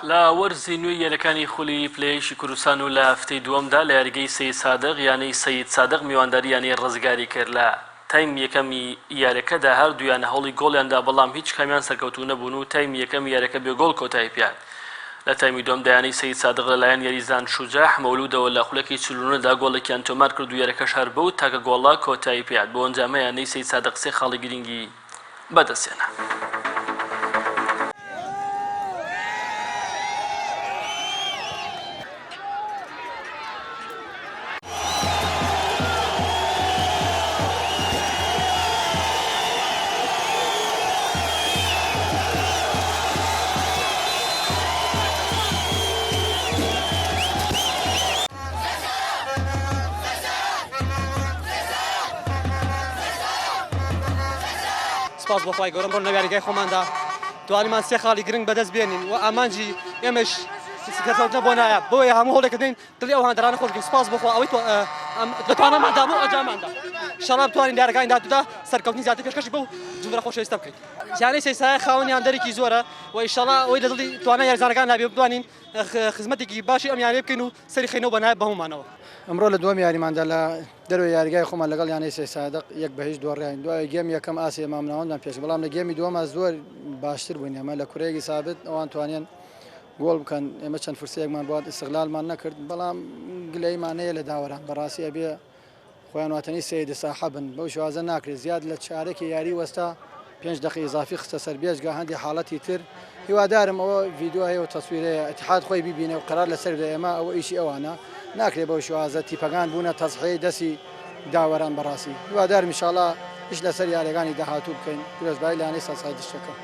لە وەرزی نوێی یاریەکانی خولی پلەیەشی کوردستان و لە هەفتەی دووەمدا لە یاریگەی سەید سادق یانەی سەید سادق میوانداریانی ڕزگاری کرد لە تایم یەکەمی یاریەکەدا هەردوویان هەوڵی گۆڵیاندا بەڵام هیچ کامیان سەرکەوتوو نەبوون و تایم یەکەمی یاریەکە بێ گۆڵ کۆتایی پیان. لە تایمی دووەمدا یانەی سەید سادق لەلایەن یاریزان شوجاح مەولودەوە لە خولەکەی چلوونەدا گۆڵێکیان تۆمار کرد و یاریەکەش هەر بەو تاکە گۆڵا کۆتایی پیان بۆ ئەنجامە یانەی سەید سادق سێ خاڵی گرنگی بەدەستێنا. سپاس بۆ خوای گەورە بۆ نەویاریگای خۆماندا توانیمان سێ خاڵی گرنگ بەدەست بێنین و ئامانجی ئێمەش کەسەوتنە بۆ نایە بۆیە هەموو هەوڵێکدەین دڵی ئەو هەندەرانە خۆش بکەین. سپاس بۆ خوا ئەوەی دەتوانەماندا بۆ ئەنجاماندا ئینشاڵڵا بتوانین دیارەکانی داهاتوودا سەرکەوتنی زیاتر پێشکەشی بەو جملە خۆشەویستە بکەین. یانەی سەید سادق خاوەنیان دەرێکی زۆرە و ئینشاڵڵا ئەوەی لە دڵی توانای یاریزانەکان هەبێ بتوانین خزمەتێکی باشی ئەم یانەیە بکەین و سەری خەینەوە بەنایە بەهەمومانەوە. ئەمڕۆ لە دووەم یاریماندا لە دەروی یاریگای خۆمان لەگەڵ یانەی سەید سادق 1-0 دۆڕیاین. دوای گێم یەکەم ئاسی مامناوەندان پێش بەڵام لە گێمی دووەمە زۆر باشتر بووین. ئەمە لە کورەیەکی سابت ئەوان توانیان گۆڵ بکەن. ئێمە چەند فرسەیەکمان بۆ ئیستیغلالمان نەکرد بەڵام گلەیمانەیە لە داوەران بەڕاستی ئەبێ خۆیان واتەنی سەید ساحەبن بەو شێوازە ناکرێت زیاد لە چارێکی یاری وەستا 5 دقیقە ئیزافی خستە سەر بێژگا هەندی حاڵەتی تر هیوادارم ئەوە ڤیدیۆ هەیە و تەسویرەیە ئەتحاد خۆی ببینێ و قەرار لەسەر بدە. ئێمە ئەوە ئیشی ئەوانە ناکرێت بەو شێوازە تیپەکان بوونە تەزحیەی دەستی داوەران بەڕاستی. هیوادارم ئینشاڵڵا هیچ لەسەر یاریەکانی داهاتوو بکەین. پیرۆزبایی لە یانەی سەید سادق